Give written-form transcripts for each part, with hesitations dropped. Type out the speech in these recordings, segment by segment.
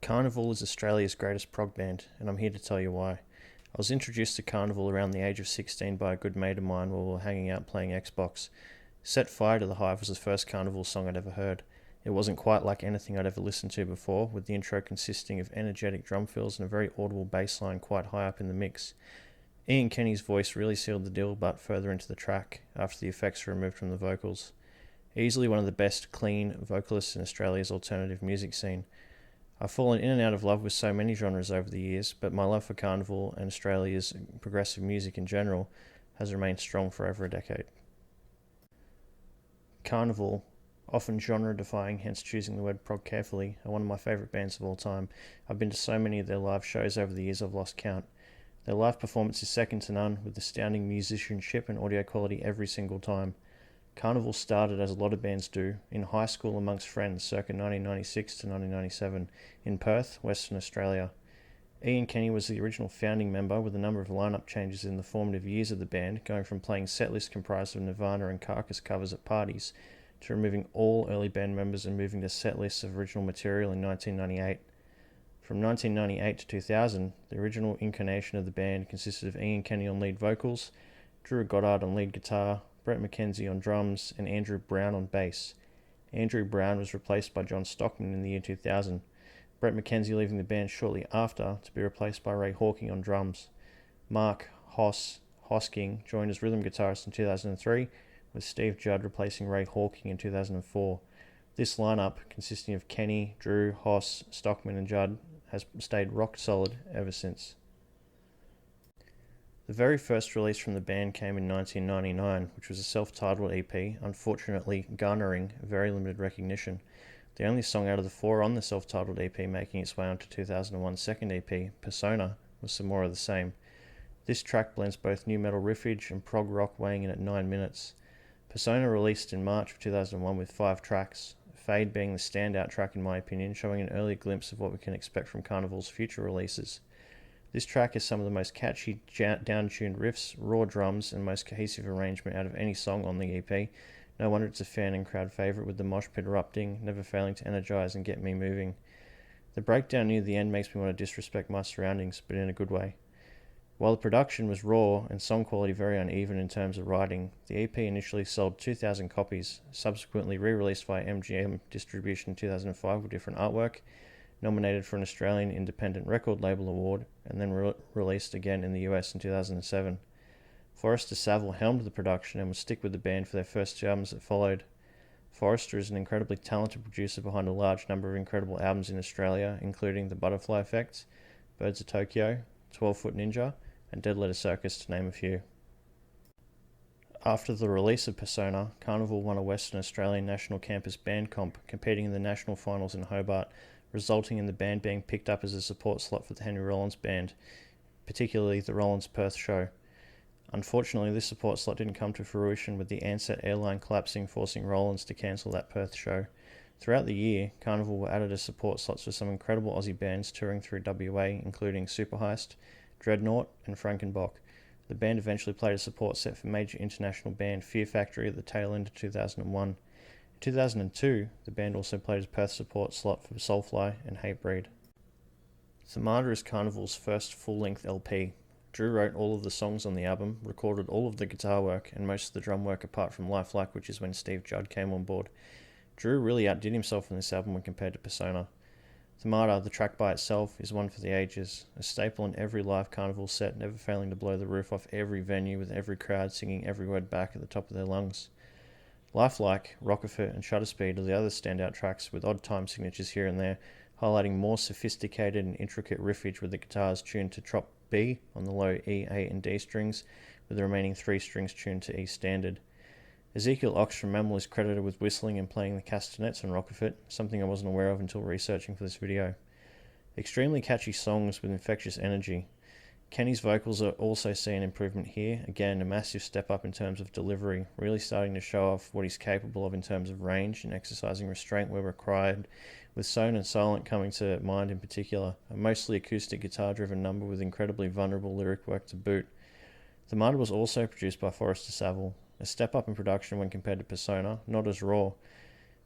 Karnivool is Australia's greatest prog band, and I'm here to tell you why. I was introduced to Karnivool around the age of 16 by a good mate of mine while we were hanging out playing Xbox. Set Fire to the Hive was the first Karnivool song I'd ever heard. It wasn't quite like anything I'd ever listened to before, with the intro consisting of energetic drum fills and a very audible bass line quite high up in the mix. Ian Kenny's voice really sealed the deal but further into the track, after the effects were removed from the vocals. Easily one of the best clean vocalists in Australia's alternative music scene. I've fallen in and out of love with so many genres over the years, but my love for Karnivool and Australia's progressive music in general has remained strong for over a decade. Karnivool, often genre-defying, hence choosing the word prog carefully, are one of my favourite bands of all time. I've been to so many of their live shows over the years I've lost count. Their live performance is second to none, with astounding musicianship and audio quality every single time. Karnivool started, as a lot of bands do, in high school amongst friends circa 1996 to 1997 in Perth, Western Australia. Ian Kenny was the original founding member, with a number of lineup changes in the formative years of the band, going from playing setlists comprised of Nirvana and Carcass covers at parties to removing all early band members and moving to setlists of original material in 1998. From 1998 to 2000, the original incarnation of the band consisted of Ian Kenny on lead vocals, Drew Goddard on lead guitar, Brett McKenzie on drums, and Andrew Brown on bass. Andrew Brown was replaced by John Stockman in the year 2000, Brett McKenzie leaving the band shortly after to be replaced by Ray Hawking on drums. Mark Hosking joined as rhythm guitarist in 2003, with Steve Judd replacing Ray Hawking in 2004. This lineup, consisting of Kenny, Drew, Hoss, Stockman and Judd, has stayed rock solid ever since. The very first release from the band came in 1999, which was a self-titled EP, unfortunately garnering very limited recognition. The only song out of the four on the self-titled EP making its way onto 2001's second EP, Persona, was some more of the same. This track blends both nu metal riffage and prog rock, weighing in at 9 minutes. Persona released in March of 2001 with 5 tracks, Fade being the standout track in my opinion, showing an early glimpse of what we can expect from Karnivool's future releases. This track is some of the most catchy, down-tuned riffs, raw drums, and most cohesive arrangement out of any song on the EP. No wonder it's a fan and crowd favourite, with the mosh pit erupting, never failing to energise and get me moving. The breakdown near the end makes me want to disrespect my surroundings, but in a good way. While the production was raw and song quality very uneven in terms of writing, the EP initially sold 2,000 copies, subsequently re-released by MGM Distribution in 2005 with different artwork, nominated for an Australian Independent Record Label Award, and then released again in the US in 2007. Forrester Saville helmed the production and would stick with the band for their first 2 albums that followed. Forrester is an incredibly talented producer behind a large number of incredible albums in Australia, including The Butterfly Effect, Birds of Tokyo, 12 Foot Ninja, and Dead Letter Circus, to name a few. After the release of Persona, Karnivool won a Western Australian National Campus Band Comp, competing in the national finals in Hobart, resulting in the band being picked up as a support slot for the Henry Rollins Band, particularly the Rollins Perth show. Unfortunately, this support slot didn't come to fruition, with the Ansett airline collapsing, forcing Rollins to cancel that Perth show. Throughout the year, Karnivool were added as support slots for some incredible Aussie bands touring through WA, including Superheist, Dreadnought, and Frankenbach. The band eventually played a support set for major international band Fear Factory at the tail end of 2001. In 2002, the band also played a Perth support slot for Soulfly and Hatebreed. Themata is Karnivool's first full-length LP. Drew wrote all of the songs on the album, recorded all of the guitar work, and most of the drum work apart from Lifelike, which is when Steve Judd came on board. Drew really outdid himself on this album when compared to Persona. Themata, the track by itself, is one for the ages, a staple in every live Karnivool set, never failing to blow the roof off every venue, with every crowd singing every word back at the top of their lungs. Lifelike, Rockefeller, and Shutter Speed are the other standout tracks, with odd time signatures here and there, highlighting more sophisticated and intricate riffage with the guitars tuned to Trop B on the low E, A, and D strings, with the remaining 3 strings tuned to E standard. Ezekiel Ox from Mammal is credited with whistling and playing the castanets on Rockefort, something I wasn't aware of until researching for this video. Extremely catchy songs with infectious energy. Kenny's vocals are also seeing improvement here, again a massive step up in terms of delivery, really starting to show off what he's capable of in terms of range and exercising restraint where required, with Sone and Silent coming to mind in particular, a mostly acoustic guitar driven number with incredibly vulnerable lyric work to boot. Themata was also produced by Forrester Saville, a step up in production when compared to Persona, not as raw.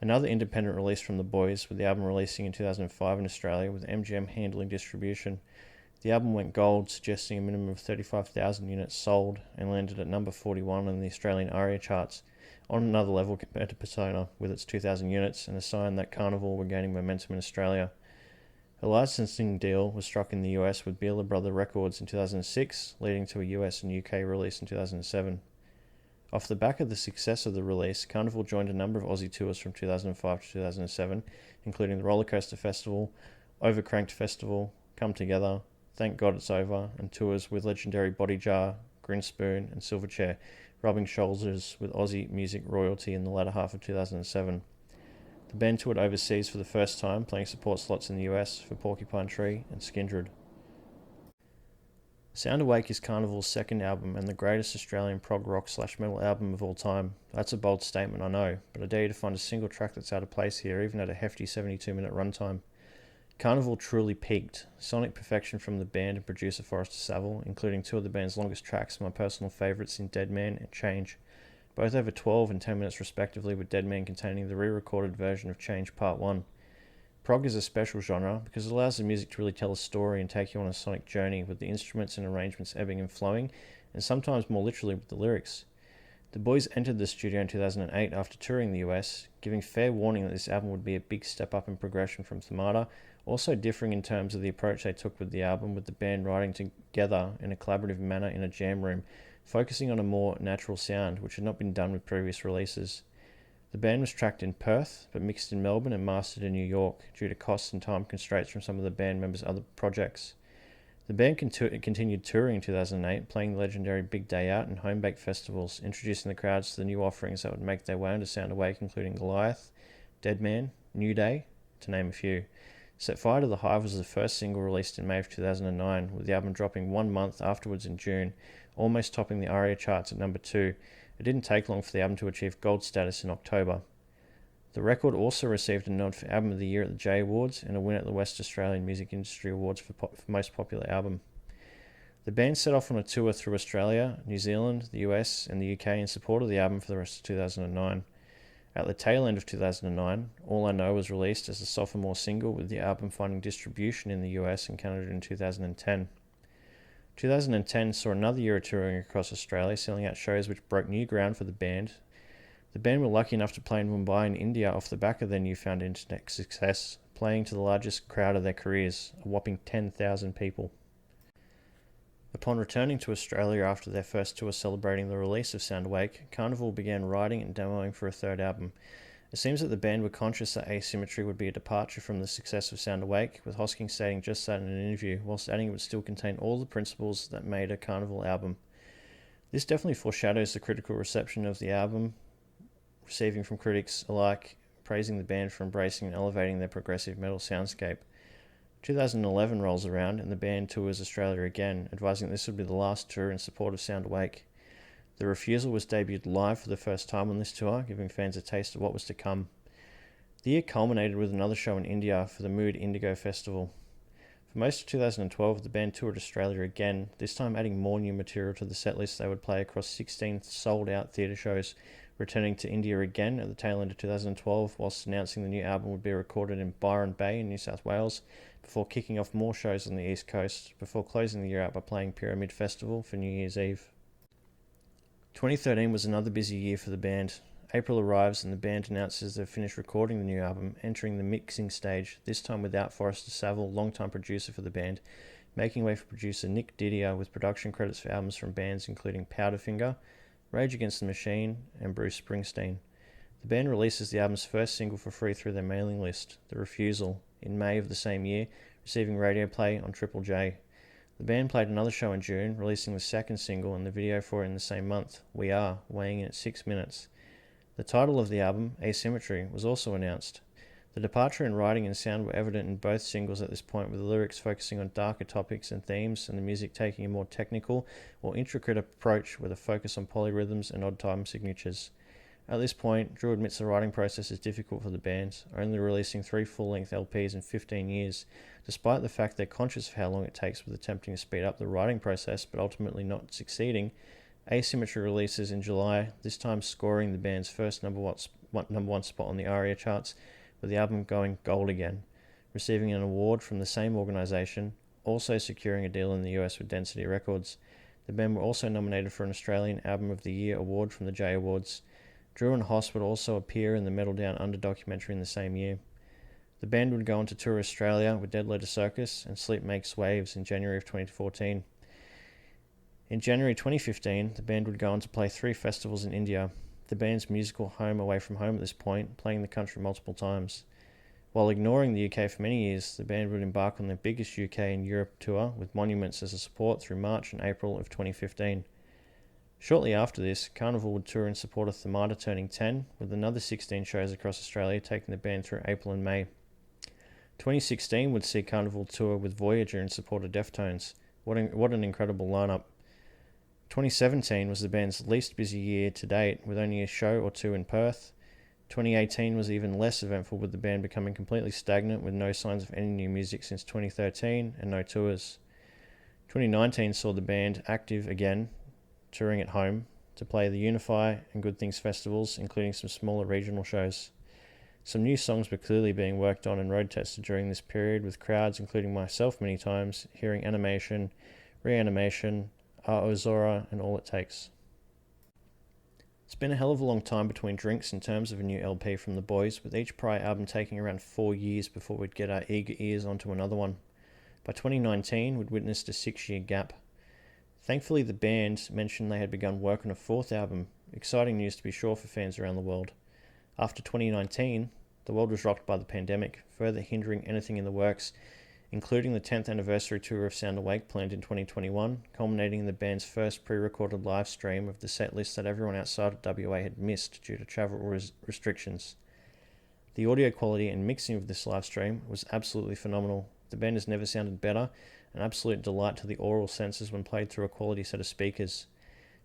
Another independent release from the boys, with the album releasing in 2005 in Australia with MGM handling distribution. The album went gold, suggesting a minimum of 35,000 units sold, and landed at number 41 on the Australian ARIA charts, on another level compared to Persona, with its 2,000 units, and a sign that Karnivool were gaining momentum in Australia. A licensing deal was struck in the US with Beeler Brother Records in 2006, leading to a US and UK release in 2007. Off the back of the success of the release, Karnivool joined a number of Aussie tours from 2005 to 2007, including the Rollercoaster Festival, Overcranked Festival, Come Together, Thank God It's Over, and tours with legendary Body Jar, Grinspoon, and Silverchair, rubbing shoulders with Aussie music royalty in the latter half of 2007. The band toured overseas for the first time, playing support slots in the US for Porcupine Tree and Skindred. Sound Awake is Karnivool's second album and the greatest Australian prog rock / metal album of all time. That's a bold statement, I know, but I dare you to find a single track that's out of place here, even at a hefty 72-minute runtime. Karnivool truly peaked. Sonic perfection from the band and producer Forrester Saville, including two of the band's longest tracks, my personal favourites in Dead Man and Change, both over 12 and 10 minutes respectively, with Dead Man containing the re-recorded version of Change Part 1. Prog is a special genre because it allows the music to really tell a story and take you on a sonic journey, with the instruments and arrangements ebbing and flowing, and sometimes more literally with the lyrics. The boys entered the studio in 2008 after touring the US, giving fair warning that this album would be a big step up in progression from Themata, also differing in terms of the approach they took with the album, with the band writing together in a collaborative manner in a jam room, focusing on a more natural sound, which had not been done with previous releases. The band was tracked in Perth, but mixed in Melbourne and mastered in New York, due to costs and time constraints from some of the band members' other projects. The band continued touring in 2008, playing the legendary Big Day Out and home-baked festivals, introducing the crowds to the new offerings that would make their way onto Sound Awake, including Goliath, Dead Man, New Day, to name a few. Set Fire to the Hive was the first single released in May of 2009, with the album dropping 1 month afterwards in June, almost topping the ARIA charts at number 2. It didn't take long for the album to achieve gold status in October. The record also received a nod for Album of the Year at the J Awards and a win at the West Australian Music Industry Awards for Most Popular Album. The band set off on a tour through Australia, New Zealand, the US and the UK in support of the album for the rest of 2009. At the tail end of 2009, All I Know was released as a sophomore single, with the album finding distribution in the US and Canada in 2010. 2010 saw another year of touring across Australia, selling out shows which broke new ground for the band. The band were lucky enough to play in Mumbai in India off the back of their newfound internet success, playing to the largest crowd of their careers, a whopping 10,000 people. Upon returning to Australia after their first tour celebrating the release of Sound Awake, Karnivool began writing and demoing for a third album. It seems that the band were conscious that Asymmetry would be a departure from the success of Sound Awake, with Hosking stating just that in an interview, whilst adding it would still contain all the principles that made a Karnivool album. This definitely foreshadows the critical reception of the album, receiving from critics alike, praising the band for embracing and elevating their progressive metal soundscape. 2011 rolls around and the band tours Australia again, advising that this would be the last tour in support of Sound Awake. The Refusal was debuted live for the first time on this tour, giving fans a taste of what was to come. The year culminated with another show in India for the Mood Indigo Festival. For most of 2012, the band toured Australia again, this time adding more new material to the setlist. They would play across 16 sold-out theatre shows, returning to India again at the tail end of 2012, whilst announcing the new album would be recorded in Byron Bay in New South Wales, before kicking off more shows on the East Coast, before closing the year out by playing Pyramid Festival for New Year's Eve. 2013 was another busy year for the band. April arrives and the band announces they've finished recording the new album, entering the mixing stage, this time without Forrester Saville, longtime producer for the band, making way for producer Nick Didier, with production credits for albums from bands including Powderfinger, Rage Against the Machine, and Bruce Springsteen. The band releases the album's first single for free through their mailing list, The Refusal, in May of the same year, receiving radio play on Triple J. The band played another show in June, releasing the second single and the video for it in the same month, We Are, weighing in at 6 minutes. The title of the album, Asymmetry, was also announced. The departure in writing and sound were evident in both singles at this point, with the lyrics focusing on darker topics and themes, and the music taking a more technical or intricate approach with a focus on polyrhythms and odd time signatures. At this point, Drew admits the writing process is difficult for the band, only releasing 3 full-length LPs in 15 years, despite the fact they're conscious of how long it takes, with attempting to speed up the writing process but ultimately not succeeding. Asymmetry releases in July, this time scoring the band's first number one spot on the ARIA charts, with the album going gold again, receiving an award from the same organisation, also securing a deal in the US with Density Records. The band were also nominated for an Australian Album of the Year award from the J Awards. Drew and Hoss would also appear in the Metal Down Under documentary in the same year. The band would go on to tour Australia with Dead Letter Circus and Sleep Makes Waves in January of 2014. In January 2015, the band would go on to play 3 festivals in India, the band's musical home away from home at this point, playing the country multiple times. While ignoring the UK for many years, the band would embark on their biggest UK and Europe tour with Monuments as a support through March and April of 2015. Shortly after this, Karnivool would tour in support of Themata turning 10, with another 16 shows across Australia taking the band through April and May. 2016 would see Karnivool tour with Voyager in support of Deftones. What an incredible lineup. 2017 was the band's least busy year to date, with only a show or 2 in Perth. 2018 was even less eventful, with the band becoming completely stagnant with no signs of any new music since 2013 and no tours. 2019 saw the band active again, touring at home to play the Unify and Good Things festivals, including some smaller regional shows. Some new songs were clearly being worked on and road tested during this period, with crowds, including myself many times, hearing Animation, Reanimation, Ozora and All It Takes. It's been a hell of a long time between drinks in terms of a new LP from the boys, with each prior album taking around 4 years before we'd get our eager ears onto another one. By 2019, we'd witnessed a 6-year gap. Thankfully, the band mentioned they had begun work on a 4th album, exciting news to be sure for fans around the world. After 2019, the world was rocked by the pandemic, further hindering anything in the works, including the 10th anniversary tour of Sound Awake planned in 2021, culminating in the band's first pre-recorded live stream of the set list that everyone outside of WA had missed due to travel restrictions. The audio quality and mixing of this live stream was absolutely phenomenal. The band has never sounded better, an absolute delight to the aural senses when played through a quality set of speakers.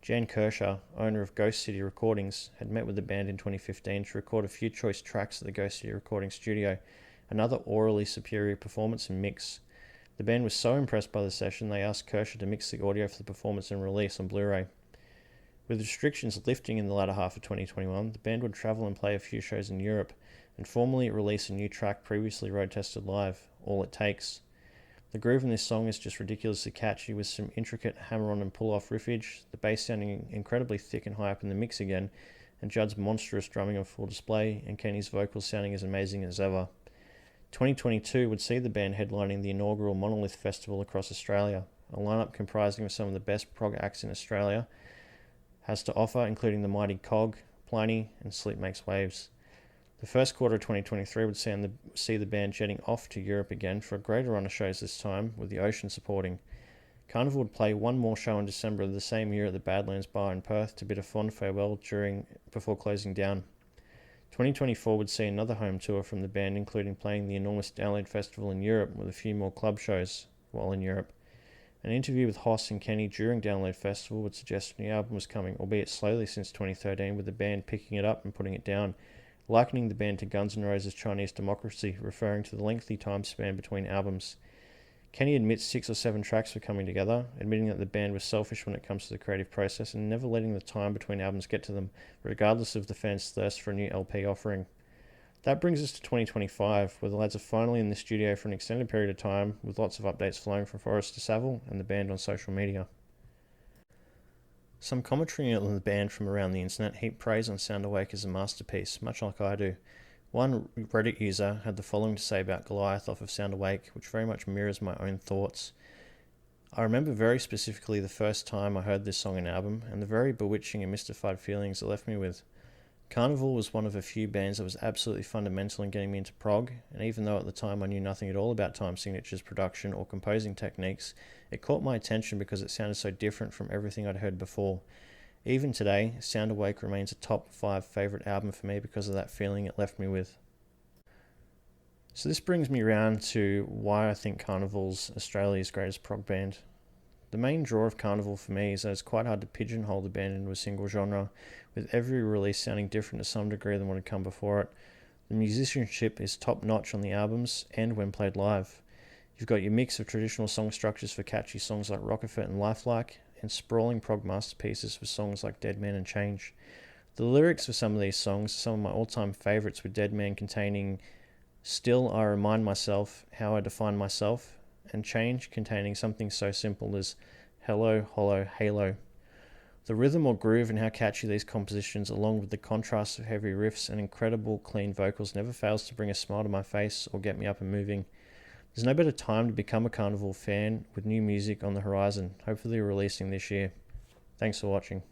Jan Kershaw, owner of Ghost City Recordings, had met with the band in 2015 to record a few choice tracks at the Ghost City Recording Studio, another orally superior performance and mix. The band was so impressed by the session they asked Kershaw to mix the audio for the performance and release on Blu-ray. With restrictions lifting in the latter half of 2021, the band would travel and play a few shows in Europe and formally release a new track previously road tested live, All It Takes. The groove in this song is just ridiculously catchy, with some intricate hammer-on and pull-off riffage, the bass sounding incredibly thick and high up in the mix again, and Judd's monstrous drumming on full display, and Kenny's vocals sounding as amazing as ever. 2022 would see the band headlining the inaugural Monolith Festival across Australia, a lineup comprising of some of the best prog acts in Australia has to offer, including the mighty Cog, Pliny, and Sleep Makes Waves. The first quarter of 2023 would see the band jetting off to Europe again for a greater run of shows this time, with the Ocean supporting. Karnivool would play one more show in December of the same year at the Badlands Bar in Perth to bid a fond farewell before closing down. 2024 would see another home tour from the band, including playing the enormous Download Festival in Europe with a few more club shows while in Europe. An interview with Hoss and Kenny during Download Festival would suggest a new album was coming, albeit slowly since 2013, with the band picking it up and putting it down, likening the band to Guns N' Roses' Chinese Democracy, referring to the lengthy time span between albums. Kenny admits 6 or 7 tracks were coming together, admitting that the band was selfish when it comes to the creative process and never letting the time between albums get to them, regardless of the fans' thirst for a new LP offering. That brings us to 2025, where the lads are finally in the studio for an extended period of time, with lots of updates flowing from Forrest to Saville and the band on social media. Some commentary on the band from around the internet heaped praise on Sound Awake as a masterpiece, much like I do. One Reddit user had the following to say about Goliath off of Sound Awake, which very much mirrors my own thoughts. I remember very specifically the first time I heard this song and album, and the very bewitching and mystified feelings it left me with. Karnivool was one of a few bands that was absolutely fundamental in getting me into prog, and even though at the time I knew nothing at all about Time Signature's production or composing techniques, it caught my attention because it sounded so different from everything I'd heard before. Even today, Sound Awake remains a top 5 favourite album for me because of that feeling it left me with. So this brings me around to why I think Karnivool's Australia's greatest prog band. The main draw of Karnivool for me is that it's quite hard to pigeonhole the band into a single genre, with every release sounding different to some degree than what had come before it. The musicianship is top notch on the albums and when played live. You've got your mix of traditional song structures for catchy songs like Rockefort and Lifelike, and sprawling prog masterpieces for songs like Dead Man and Change. The lyrics for some of these songs are some of my all-time favourites, with Dead Man containing "Still I remind myself how I define myself," and Change containing something so simple as "Hello, hollow, halo." The rhythm or groove and how catchy these compositions, along with the contrast of heavy riffs and incredible clean vocals, never fails to bring a smile to my face or get me up and moving. There's no better time to become a Karnivool fan, with new music on the horizon, hopefully releasing this year. Thanks for watching.